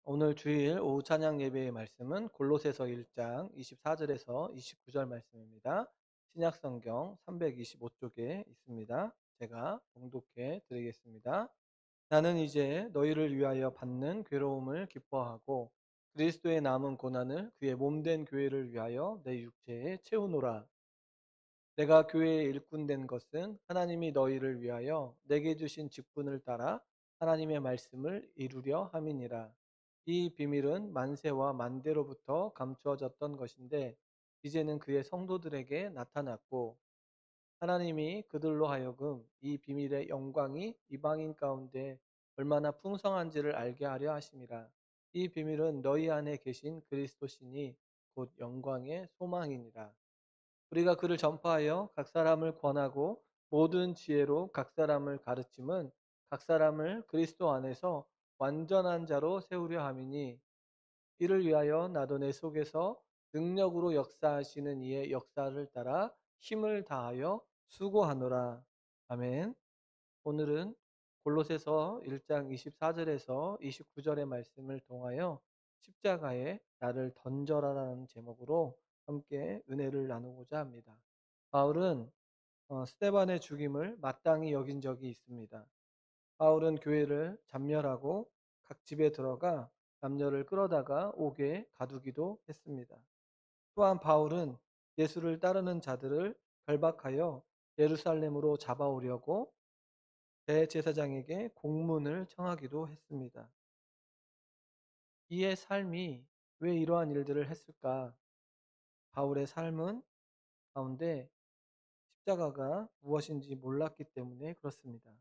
오늘 주일 오후 찬양 예배의 말씀은 골로새서 1장 24절에서 29절 말씀입니다. 신약 성경 325쪽에 있습니다. 제가 봉독해 드리겠습니다. 나는 이제 너희를 위하여 받는 괴로움을 기뻐하고 그리스도의 남은 고난을 그의 몸된 교회를 위하여 내 육체에 채우노라. 내가 교회의 일꾼 된 것은 하나님이 너희를 위하여 내게 주신 직분을 따라 하나님의 말씀을 이루려 함이니라. 이 비밀은 만세와 만대로부터 감추어졌던 것인데 이제는 그의 성도들에게 나타났고 하나님이 그들로 하여금 이 비밀의 영광이 이방인 가운데 얼마나 풍성한지를 알게 하려 하심이라. 이 비밀은 너희 안에 계신 그리스도시니 곧 영광의 소망이니라. 우리가 그를 전파하여 각 사람을 권하고 모든 지혜로 각 사람을 가르침은 각 사람을 그리스도 안에서 완전한 자로 세우려 함이니 이를 위하여 나도 내 속에서 능력으로 역사하시는 이의 역사를 따라 힘을 다하여 수고하노라. 아멘. 오늘은 골로새서 1장 24절에서 29절의 말씀을 통하여 십자가에 나를 던져라라는 제목으로 함께 은혜를 나누고자 합니다. 바울은 스데반의 죽임을 마땅히 여긴 적이 있습니다. 바울은 교회를 잠멸하고 각 집에 들어가 남녀를 끌어다가 옥에 가두기도 했습니다. 또한 바울은 예수를 따르는 자들을 결박하여 예루살렘으로 잡아오려고 대제사장에게 공문을 청하기도 했습니다. 이의 삶이 왜 이러한 일들을 했을까? 바울의 삶은 가운데 십자가가 무엇인지 몰랐기 때문에 그렇습니다.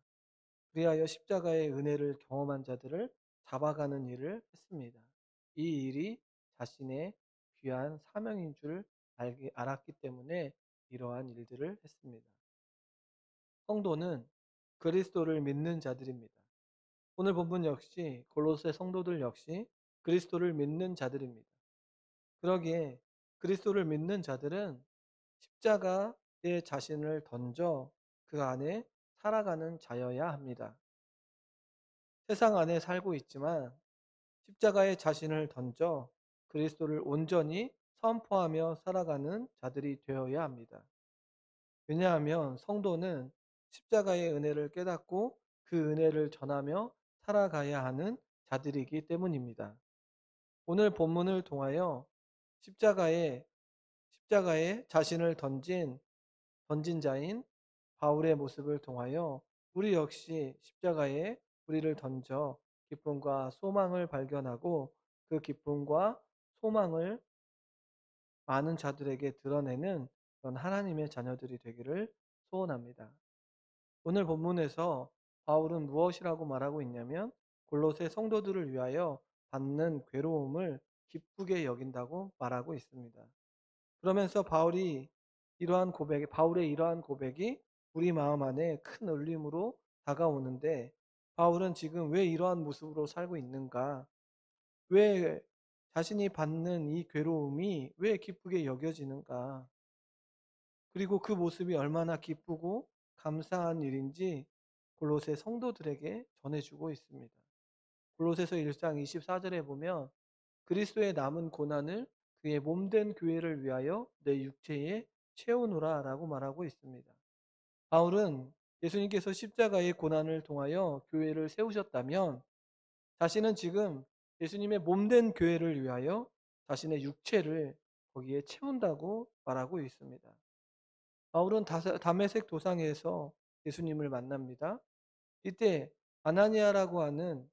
그리하여 십자가의 은혜를 경험한 자들을 잡아가는 일을 했습니다. 이 일이 자신의 귀한 사명인 줄 알았기 때문에 이러한 일들을 했습니다. 성도는 그리스도를 믿는 자들입니다. 오늘 본문 역시 골로새 성도들 역시 그리스도를 믿는 자들입니다. 그러기에 그리스도를 믿는 자들은 십자가에 자신을 던져 그 안에 살아가는 자여야 합니다. 세상 안에 살고 있지만 십자가에 자신을 던져 그리스도를 온전히 선포하며 살아가는 자들이 되어야 합니다. 왜냐하면 성도는 십자가의 은혜를 깨닫고 그 은혜를 전하며 살아가야 하는 자들이기 때문입니다. 오늘 본문을 통하여 십자가에 자신을 던진 자인 바울의 모습을 통하여 우리 역시 십자가에 우리를 던져 기쁨과 소망을 발견하고 그 기쁨과 소망을 많은 자들에게 드러내는 그런 하나님의 자녀들이 되기를 소원합니다. 오늘 본문에서 바울은 무엇이라고 말하고 있냐면 골로새 성도들을 위하여 받는 괴로움을 기쁘게 여긴다고 말하고 있습니다. 그러면서 바울의 이러한 고백이 우리 마음 안에 큰 울림으로 다가오는데 바울은 지금 왜 이러한 모습으로 살고 있는가? 왜 자신이 받는 이 괴로움이 왜 기쁘게 여겨지는가? 그리고 그 모습이 얼마나 기쁘고 감사한 일인지 골로새 성도들에게 전해주고 있습니다. 골로새서 1장 24절에 보면 그리스도의 남은 고난을 그의 몸된 교회를 위하여 내 육체에 채우노라 라고 말하고 있습니다. 바울은 예수님께서 십자가의 고난을 통하여 교회를 세우셨다면 자신은 지금 예수님의 몸된 교회를 위하여 자신의 육체를 거기에 채운다고 말하고 있습니다. 바울은 다메섹 도상에서 예수님을 만납니다. 이때 아나니아라고 하는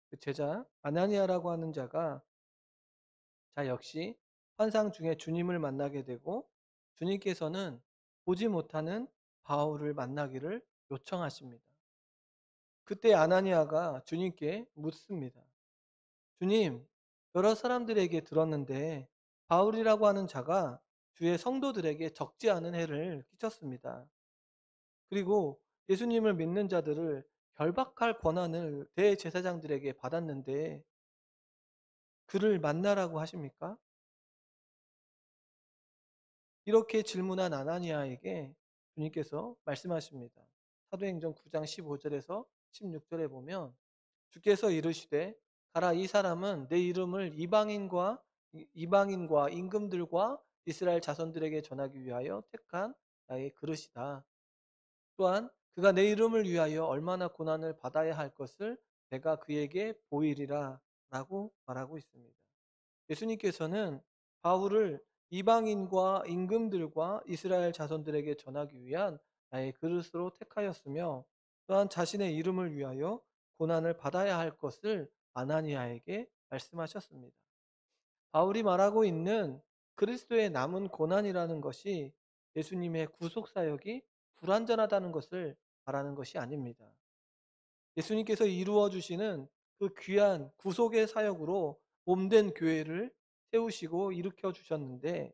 그 제자, 아나니아라고 하는 자가 역시 환상 중에 주님을 만나게 되고 주님께서는 보지 못하는 바울을 만나기를 요청하십니다. 그때 아나니아가 주님께 묻습니다. 주님, 여러 사람들에게 들었는데 바울이라고 하는 자가 주의 성도들에게 적지 않은 해를 끼쳤습니다. 그리고 예수님을 믿는 자들을 결박할 권한을 대제사장들에게 받았는데 그를 만나라고 하십니까? 이렇게 질문한 아나니아에게 주님께서 말씀하십니다. 사도행전 9장 15절에서 16절에 보면 주께서 이르시되 가라, 이 사람은 내 이름을 이방인과 임금들과 이스라엘 자손들에게 전하기 위하여 택한 나의 그릇이다. 또한 그가 내 이름을 위하여 얼마나 고난을 받아야 할 것을 내가 그에게 보이리라 라고 말하고 있습니다. 예수님께서는 바울을 이방인과 임금들과 이스라엘 자손들에게 전하기 위한 나의 그릇으로 택하였으며, 또한 자신의 이름을 위하여 고난을 받아야 할 것을 아나니아에게 말씀하셨습니다. 바울이 말하고 있는 그리스도의 남은 고난이라는 것이 예수님의 구속 사역이 불완전하다는 것을 말하는 것이 아닙니다. 예수님께서 이루어 주시는 그 귀한 구속의 사역으로 몸된 교회를 세우시고 일으켜 주셨는데,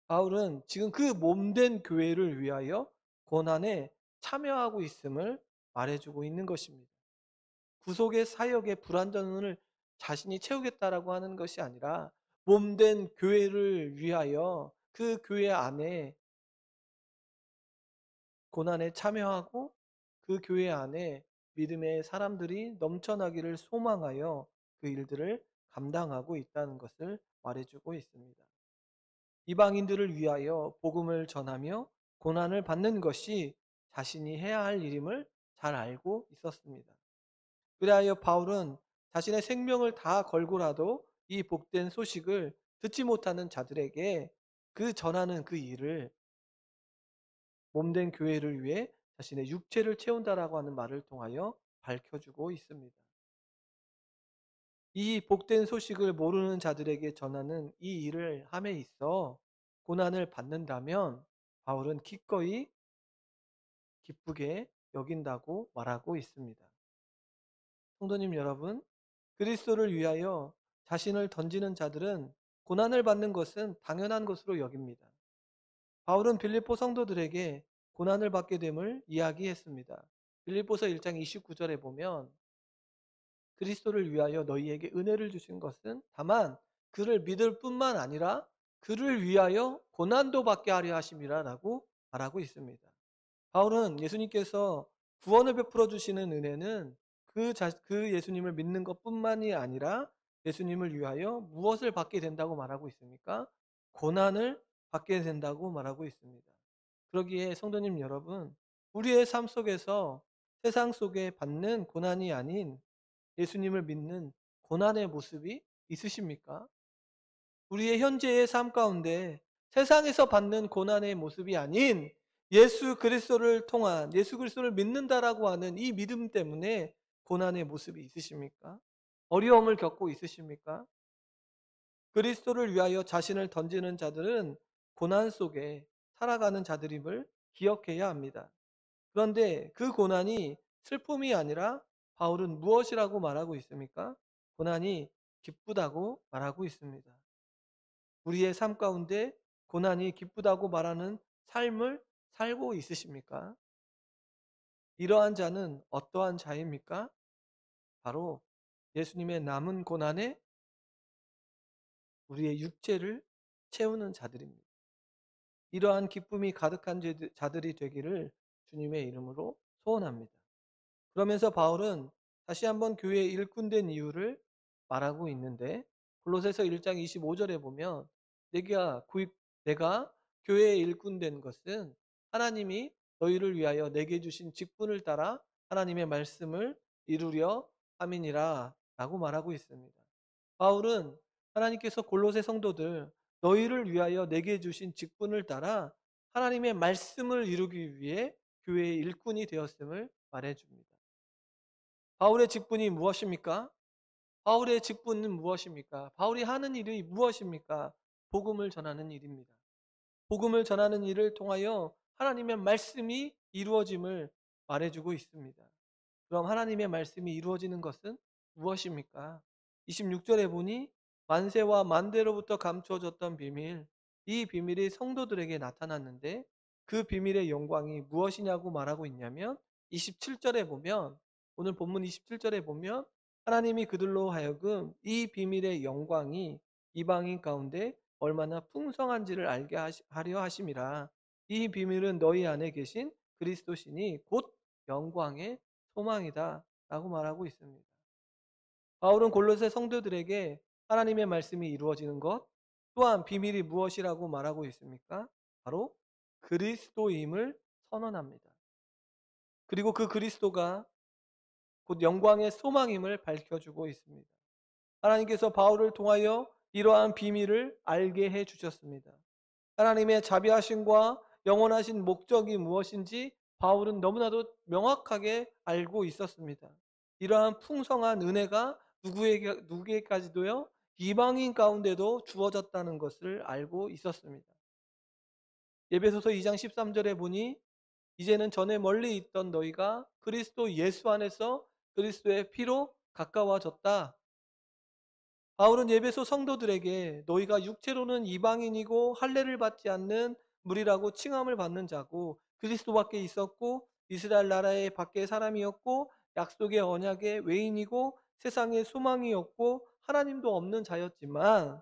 바울은 지금 그 몸된 교회를 위하여 고난에 참여하고 있음을 말해주고 있는 것입니다. 구속의 사역의 불완전을 자신이 채우겠다라고 하는 것이 아니라 몸된 교회를 위하여 그 교회 안에 고난에 참여하고 그 교회 안에 믿음의 사람들이 넘쳐나기를 소망하여 그 일들을 감당하고 있다는 것을 말해주고 있습니다. 이방인들을 위하여 복음을 전하며 고난을 받는 것이 자신이 해야 할 일임을 잘 알고 있었습니다. 그리하여 바울은 자신의 생명을 다 걸고라도 이 복된 소식을 듣지 못하는 자들에게 그 전하는 그 일을, 몸된 교회를 위해 자신의 육체를 채운다라고 하는 말을 통하여 밝혀주고 있습니다. 이 복된 소식을 모르는 자들에게 전하는 이 일을 함에 있어 고난을 받는다면 바울은 기꺼이 기쁘게 여긴다고 말하고 있습니다. 성도님 여러분, 그리스도를 위하여 자신을 던지는 자들은 고난을 받는 것은 당연한 것으로 여깁니다. 바울은 빌립보 성도들에게 고난을 받게 됨을 이야기했습니다. 빌립보서 1장 29절에 보면 그리스도를 위하여 너희에게 은혜를 주신 것은 다만 그를 믿을 뿐만 아니라 그를 위하여 고난도 받게 하려 하심이라라고 말하고 있습니다. 바울은 예수님께서 구원을 베풀어 주시는 은혜는 그 예수님을 믿는 것뿐만이 아니라 예수님을 위하여 무엇을 받게 된다고 말하고 있습니까? 고난을 받게 된다고 말하고 있습니다. 그러기에 성도님 여러분, 우리의 삶 속에서 세상 속에 받는 고난이 아닌 예수님을 믿는 고난의 모습이 있으십니까? 우리의 현재의 삶 가운데 세상에서 받는 고난의 모습이 아닌 예수 그리스도를 통한, 예수 그리스도를 믿는다라고 하는 이 믿음 때문에 고난의 모습이 있으십니까? 어려움을 겪고 있으십니까? 그리스도를 위하여 자신을 던지는 자들은 고난 속에 살아가는 자들임을 기억해야 합니다. 그런데 그 고난이 슬픔이 아니라 바울은 무엇이라고 말하고 있습니까? 고난이 기쁘다고 말하고 있습니다. 우리의 삶 가운데 고난이 기쁘다고 말하는 삶을 살고 있으십니까? 이러한 자는 어떠한 자입니까? 바로 예수님의 남은 고난에 우리의 육체를 채우는 자들입니다. 이러한 기쁨이 가득한 자들이 되기를 주님의 이름으로 소원합니다. 그러면서 바울은 다시 한번 교회의 일꾼된 이유를 말하고 있는데, 골로새서 1장 25절에 보면 내가 구입 내가 교회의 일꾼된 것은 하나님이 너희를 위하여 내게 주신 직분을 따라 하나님의 말씀을 이루려 함이니라 라고 말하고 있습니다. 바울은 하나님께서 골로새 성도들 너희를 위하여 내게 주신 직분을 따라 하나님의 말씀을 이루기 위해 교회의 일꾼이 되었음을 말해줍니다. 바울의 직분이 무엇입니까? 바울의 직분은 무엇입니까? 바울이 하는 일이 무엇입니까? 복음을 전하는 일입니다. 복음을 전하는 일을 통하여 하나님의 말씀이 이루어짐을 말해주고 있습니다. 그럼 하나님의 말씀이 이루어지는 것은 무엇입니까? 26절에 보니 만세와 만대로부터 감추어졌던 비밀, 이 비밀이 성도들에게 나타났는데 그 비밀의 영광이 무엇이냐고 말하고 있냐면 27절에 보면, 오늘 본문 27절에 보면 하나님이 그들로 하여금 이 비밀의 영광이 이방인 가운데 얼마나 풍성한지를 알게 하려 하심이라. 이 비밀은 너희 안에 계신 그리스도시니 곧 영광의 소망이다 라고 말하고 있습니다. 바울은 골로새 성도들에게 하나님의 말씀이 이루어지는 것 또한 비밀이 무엇이라고 말하고 있습니까? 바로 그리스도임을 선언합니다. 그리고 그 그리스도가 곧 영광의 소망임을 밝혀주고 있습니다. 하나님께서 바울을 통하여 이러한 비밀을 알게 해 주셨습니다. 하나님의 자비하심과 영원하신 목적이 무엇인지 바울은 너무나도 명확하게 알고 있었습니다. 이러한 풍성한 은혜가 누구에게까지도요, 이방인 가운데도 주어졌다는 것을 알고 있었습니다. 에베소서 2장 13절에 보니 이제는 전에 멀리 있던 너희가 그리스도 예수 안에서 그리스도의 피로 가까워졌다. 바울은 예배소 성도들에게 너희가 육체로는 이방인이고 할례를 받지 않는 무리라고 칭함을 받는 자고 그리스도 밖에 있었고 이스라엘 나라의 밖에 사람이었고 약속의 언약의 외인이고 세상의 소망이었고 하나님도 없는 자였지만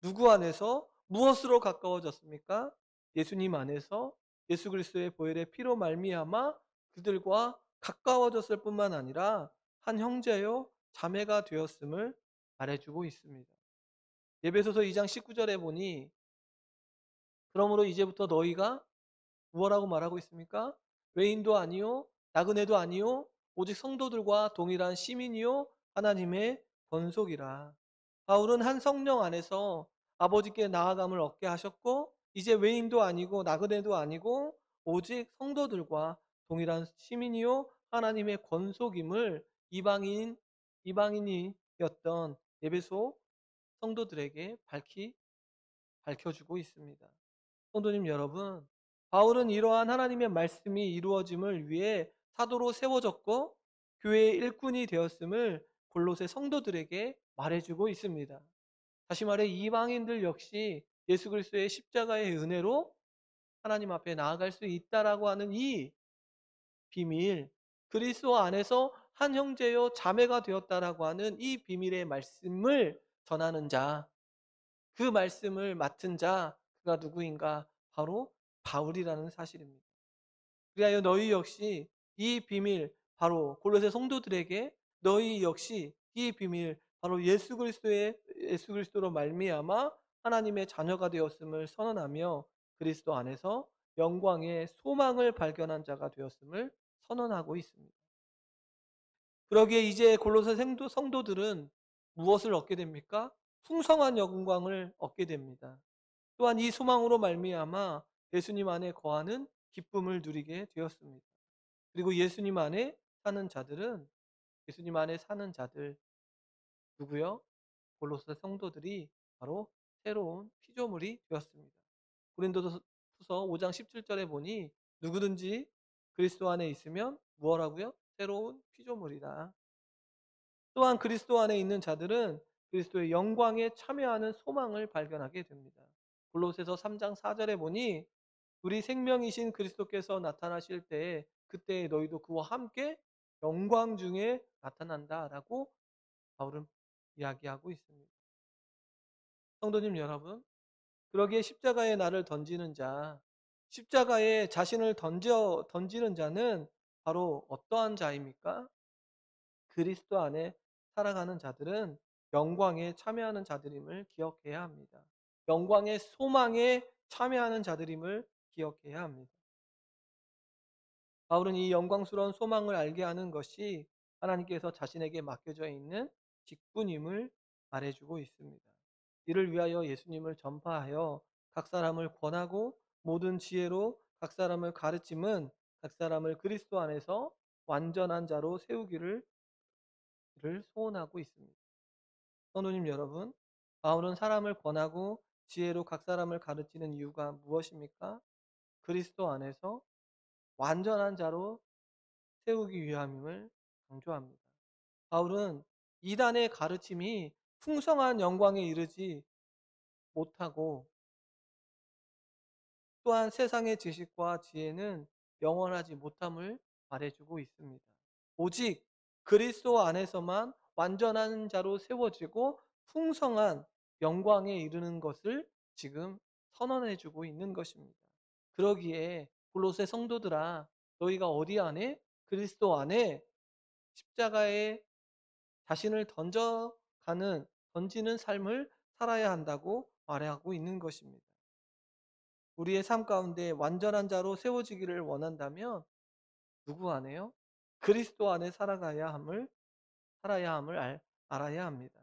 누구 안에서 무엇으로 가까워졌습니까? 예수님 안에서 예수 그리스도의 보혈의 피로 말미암아 그들과 가까워졌을 뿐만 아니라 한 형제요 자매가 되었음을 말해주고 있습니다. 예배소서 2장 19절에 보니 그러므로 이제부터 너희가 무엇라고 말하고 있습니까? 외인도 아니요 나그네도 아니요 오직 성도들과 동일한 시민이요 하나님의 권속이라. 바울은 한 성령 안에서 아버지께 나아감을 얻게 하셨고 이제 외인도 아니고 나그네도 아니고 오직 성도들과 동일한 시민이요 하나님의 권속임을 이방인이었던 에베소 성도들에게 밝혀주고 있습니다. 성도님 여러분, 바울은 이러한 하나님의 말씀이 이루어짐을 위해 사도로 세워졌고 교회의 일꾼이 되었음을 골로새 성도들에게 말해주고 있습니다. 다시 말해 이방인들 역시 예수 그리스도의 십자가의 은혜로 하나님 앞에 나아갈 수 있다라고 하는 이 비밀, 그리스도 안에서 한 형제요 자매가 되었다라고 하는 이 비밀의 말씀을 전하는 자, 그 말씀을 맡은 자, 그가 누구인가? 바로 바울이라는 사실입니다. 그리하여 너희 역시 이 비밀, 바로 골로새 성도들에게 너희 역시 이 비밀, 바로 예수 그리스도로 말미암아 하나님의 자녀가 되었음을 선언하며 그리스도 안에서 영광의 소망을 발견한 자가 되었음을 선언하고 있습니다. 그러기에 이제 골로새 성도들은 무엇을 얻게 됩니까? 풍성한 영광을 얻게 됩니다. 또한 이 소망으로 말미암아 예수님 안에 거하는 기쁨을 누리게 되었습니다. 그리고 예수님 안에 사는 자들 누구요? 골로새 성도들이 바로 새로운 피조물이 되었습니다. 고린도후서 5장 17절에 보니 누구든지 그리스도 안에 있으면 무엇라고요? 새로운 피조물이다. 또한 그리스도 안에 있는 자들은 그리스도의 영광에 참여하는 소망을 발견하게 됩니다. 골로새서 3장 4절에 보니 우리 생명이신 그리스도께서 나타나실 때에 그때 너희도 그와 함께 영광 중에 나타난다라고 바울은 이야기하고 있습니다. 성도님 여러분, 그러기에 십자가에 나를 던지는 자, 십자가에 자신을 던지는 자는 바로 어떠한 자입니까? 그리스도 안에 살아가는 자들은 영광에 참여하는 자들임을 기억해야 합니다. 영광의 소망에 참여하는 자들임을 기억해야 합니다. 바울은 이 영광스러운 소망을 알게 하는 것이 하나님께서 자신에게 맡겨져 있는 직분임을 말해주고 있습니다. 이를 위하여 예수님을 전파하여 각 사람을 권하고 모든 지혜로 각 사람을 가르침은 각 사람을 그리스도 안에서 완전한 자로 세우기를 소원하고 있습니다. 성도님 여러분, 바울은 사람을 권하고 지혜로 각 사람을 가르치는 이유가 무엇입니까? 그리스도 안에서 완전한 자로 세우기 위함임을 강조합니다. 바울은 이단의 가르침이 풍성한 영광에 이르지 못하고 또한 세상의 지식과 지혜는 영원하지 못함을 말해주고 있습니다. 오직 그리스도 안에서만 완전한 자로 세워지고 풍성한 영광에 이르는 것을 지금 선언해주고 있는 것입니다. 그러기에 골로새 성도들아 너희가 어디 안에? 그리스도 안에 십자가의 자신을 던지는 삶을 살아야 한다고 말하고 있는 것입니다. 우리의 삶 가운데 완전한 자로 세워지기를 원한다면 누구 안에요? 그리스도 안에 살아야 함을 알아야 합니다.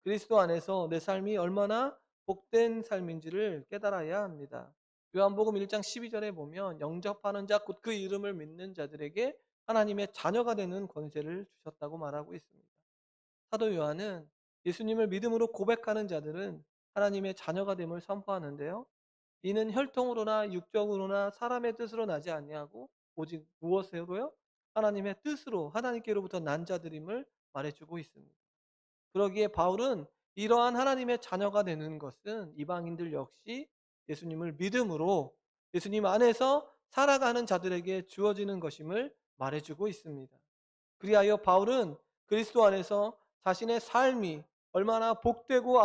그리스도 안에서 내 삶이 얼마나 복된 삶인지를 깨달아야 합니다. 요한복음 1장 12절에 보면 영접하는 자 곧 그 이름을 믿는 자들에게 하나님의 자녀가 되는 권세를 주셨다고 말하고 있습니다. 사도 요한은 예수님을 믿음으로 고백하는 자들은 하나님의 자녀가 됨을 선포하는데요. 이는 혈통으로나 육적으로나 사람의 뜻으로 나지 아니하고 오직 무엇으로요? 하나님의 뜻으로 하나님께로부터 난 자들임을 말해주고 있습니다. 그러기에 바울은 이러한 하나님의 자녀가 되는 것은 이방인들 역시 예수님을 믿음으로 예수님 안에서 살아가는 자들에게 주어지는 것임을 말해주고 있습니다. 그리하여 바울은 그리스도 안에서 자신의 삶이 얼마나 복되고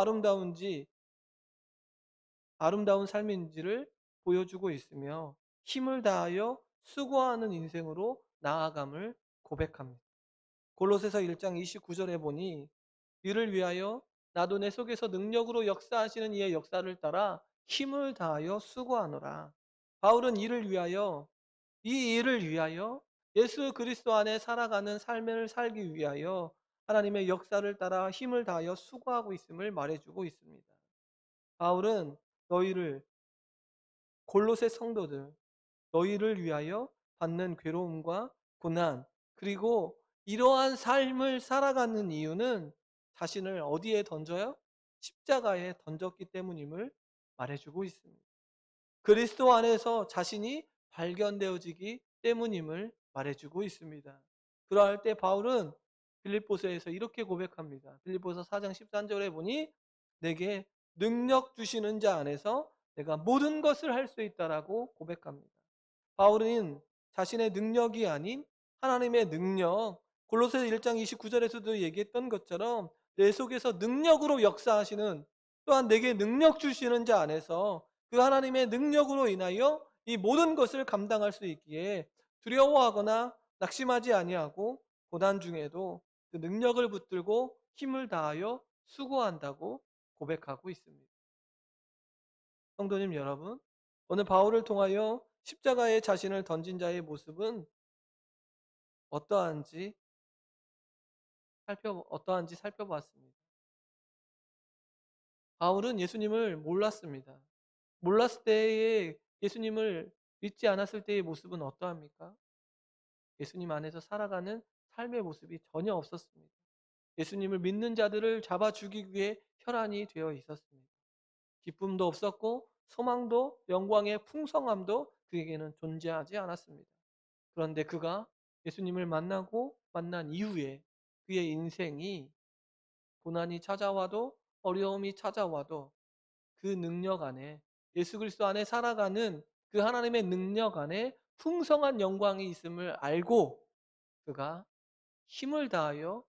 아름다운 삶인지를 보여주고 있으며 힘을 다하여 수고하는 인생으로 나아감을 고백합니다. 골로새서 1장 29절에 보니 이를 위하여 나도 내 속에서 능력으로 역사하시는 이의 역사를 따라 힘을 다하여 수고하노라. 바울은 이 일을 위하여 예수 그리스도 안에 살아가는 삶을 살기 위하여 하나님의 역사를 따라 힘을 다하여 수고하고 있음을 말해주고 있습니다. 바울은 너희를 골로새 성도들 너희를 위하여 받는 괴로움과 고난 그리고 이러한 삶을 살아가는 이유는 자신을 어디에 던져요? 십자가에 던졌기 때문임을 말해주고 있습니다. 그리스도 안에서 자신이 발견되어지기 때문임을 말해주고 있습니다. 그러할 때 바울은 빌립보서에서 이렇게 고백합니다. 빌립보서 4장 13절에 보니 내게 능력 주시는 자 안에서 내가 모든 것을 할 수 있다라고 고백합니다. 바울은 자신의 능력이 아닌 하나님의 능력, 골로새 1장 29절에서도 얘기했던 것처럼 내 속에서 능력으로 역사하시는 또한 내게 능력 주시는 자 안에서 그 하나님의 능력으로 인하여 이 모든 것을 감당할 수 있기에 두려워하거나 낙심하지 아니하고 고난 중에도 그 능력을 붙들고 힘을 다하여 수고한다고 고백하고 있습니다. 성도님 여러분, 오늘 바울을 통하여 십자가에 자신을 던진 자의 모습은 어떠한지 살펴보았습니다. 바울은 예수님을 몰랐습니다. 몰랐을 때의 예수님을 믿지 않았을 때의 모습은 어떠합니까? 예수님 안에서 살아가는 삶의 모습이 전혀 없었습니다. 예수님을 믿는 자들을 잡아 죽이기 위해 혈안이 되어 있었습니다. 기쁨도 없었고 소망도 영광의 풍성함도 그에게는 존재하지 않았습니다. 그런데 그가 예수님을 만난 이후에 그의 인생이 고난이 찾아와도 어려움이 찾아와도 그 능력 안에 예수 그리스도 안에 살아가는 그 하나님의 능력 안에 풍성한 영광이 있음을 알고 그가 힘을 다하여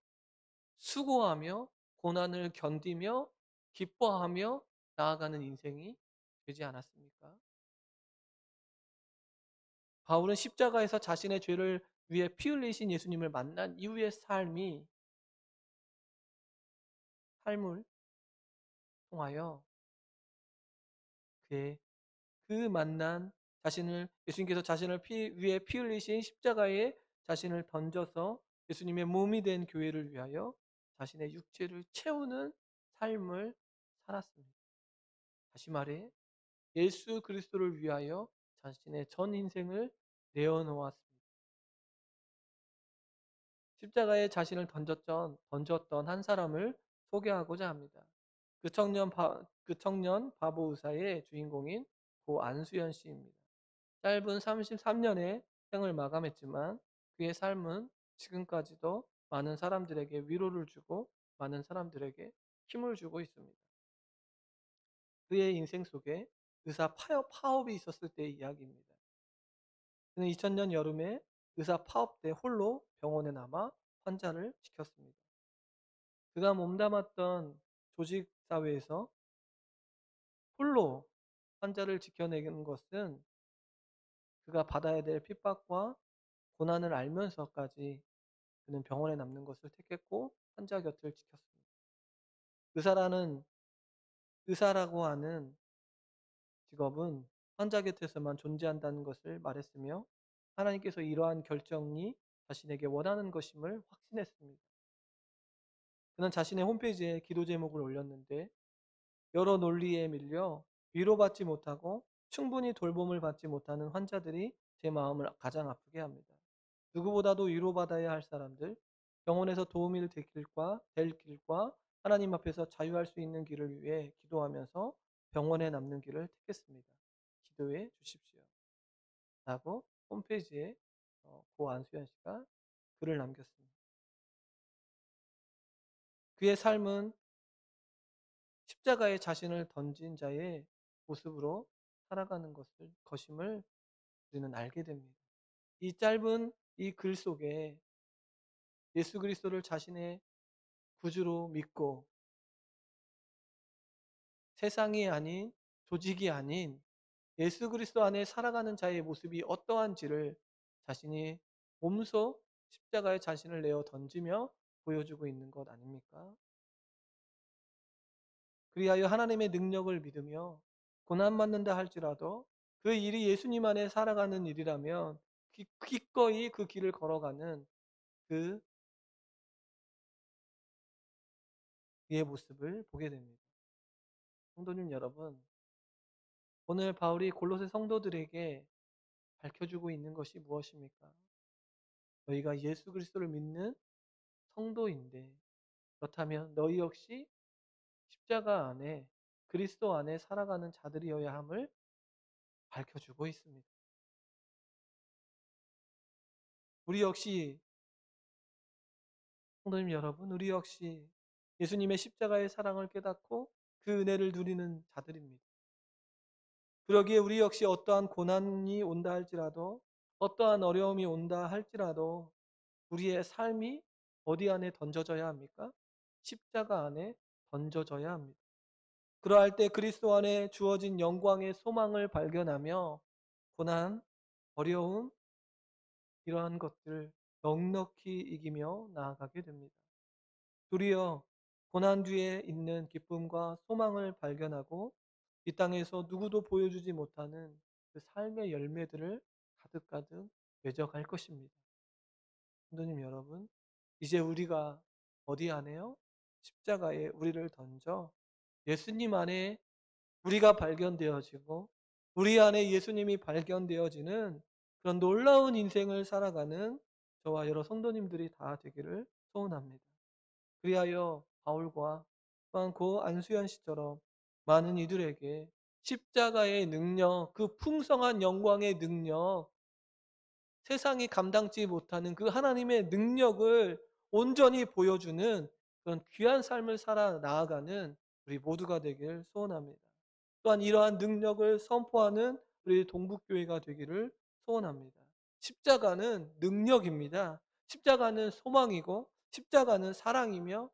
수고하며 고난을 견디며 기뻐하며 나아가는 인생이 되지 않았습니까? 바울은 십자가에서 자신의 죄를 위해 피 흘리신 예수님을 만난 이후의 삶을 통하여 그의 그 만난 예수님께서 자신을 위해 피 흘리신 십자가에 자신을 던져서 예수님의 몸이 된 교회를 위하여 자신의 육체를 채우는 삶을 살았습니다. 다시 말해 예수 그리스도를 위하여 자신의 전 인생을 내어놓았습니다. 십자가에 자신을 던졌던 한 사람을 소개하고자 합니다. 그 청년 바보 의사의 주인공인 고 안수연 씨입니다. 짧은 33년의 생을 마감했지만 그의 삶은 지금까지도 많은 사람들에게 위로를 주고 많은 사람들에게 힘을 주고 있습니다. 그의 인생 속에 파업이 있었을 때의 이야기입니다. 그는 2000년 여름에 의사 파업 때 홀로 병원에 남아 환자를 지켰습니다. 그가 몸담았던 조직사회에서 홀로 환자를 지켜내는 것은 그가 받아야 될 핍박과 고난을 알면서까지 그는 병원에 남는 것을 택했고 환자 곁을 지켰습니다. 의사라는 의사라고 하는 직업은 환자 곁에서만 존재한다는 것을 말했으며 하나님께서 이러한 결정이 자신에게 원하는 것임을 확신했습니다. 그는 자신의 홈페이지에 기도 제목을 올렸는데 여러 논리에 밀려 위로받지 못하고 충분히 돌봄을 받지 못하는 환자들이 제 마음을 가장 아프게 합니다. 누구보다도 위로받아야 할 사람들, 병원에서 도움이 될 길과 하나님 앞에서 자유할 수 있는 길을 위해 기도하면서 병원에 남는 길을 택했습니다. 기도해 주십시오. 라고 홈페이지에 고 안수현 씨가 글을 남겼습니다. 그의 삶은 십자가에 자신을 던진 자의 모습으로 살아가는 것임을 우리는 알게 됩니다. 이 짧은 이 글 속에 예수 그리스도를 자신의 구주로 믿고 세상이 아닌 조직이 아닌 예수 그리스도 안에 살아가는 자의 모습이 어떠한지를 자신이 몸소 십자가에 자신을 내어 던지며 보여주고 있는 것 아닙니까? 그리하여 하나님의 능력을 믿으며 고난받는다 할지라도 그 일이 예수님 안에 살아가는 일이라면 기꺼이 그 길을 걸어가는 그 그의 모습을 보게 됩니다. 성도님 여러분, 오늘 바울이 골로새 성도들에게 밝혀주고 있는 것이 무엇입니까? 너희가 예수 그리스도를 믿는 성도인데 그렇다면 너희 역시 십자가 안에 그리스도 안에 살아가는 자들이어야 함을 밝혀주고 있습니다. 우리 역시 성도님 여러분, 우리 역시 예수님의 십자가의 사랑을 깨닫고 그 은혜를 누리는 자들입니다. 그러기에 우리 역시 어떠한 고난이 온다 할지라도 어떠한 어려움이 온다 할지라도 우리의 삶이 어디 안에 던져져야 합니까? 십자가 안에 던져져야 합니다. 그러할 때 그리스도 안에 주어진 영광의 소망을 발견하며 고난, 어려움, 이러한 것들 넉넉히 이기며 나아가게 됩니다. 도리어 고난 뒤에 있는 기쁨과 소망을 발견하고 이 땅에서 누구도 보여주지 못하는 그 삶의 열매들을 가득가득 맺어갈 것입니다. 성도님 여러분, 이제 우리가 어디 안에요? 십자가에 우리를 던져 예수님 안에 우리가 발견되어지고 우리 안에 예수님이 발견되어지는 그런 놀라운 인생을 살아가는 저와 여러 성도님들이 다 되기를 소원합니다. 그리하여 바울과 또한 고 안수연 씨처럼 많은 이들에게 십자가의 능력, 그 풍성한 영광의 능력, 세상이 감당치 못하는 그 하나님의 능력을 온전히 보여주는 그런 귀한 삶을 살아 나아가는 우리 모두가 되길 소원합니다. 또한 이러한 능력을 선포하는 우리 동북교회가 되기를 소원합니다. 십자가는 능력입니다. 십자가는 소망이고 십자가는 사랑이며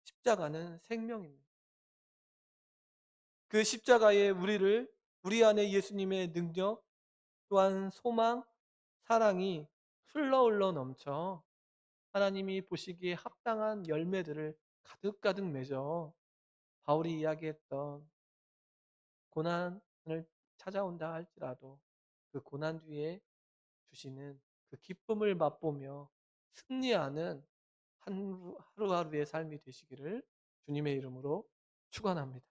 십자가는 생명입니다. 그 십자가에 우리 안에 예수님의 능력 또한 소망, 사랑이 흘러 넘쳐 하나님이 보시기에 합당한 열매들을 가득가득 맺어 바울이 이야기했던 고난을 찾아온다 할지라도 그 고난 뒤에 주시는 그 기쁨을 맛보며 승리하는 하루하루의 삶이 되시기를 주님의 이름으로 축원합니다.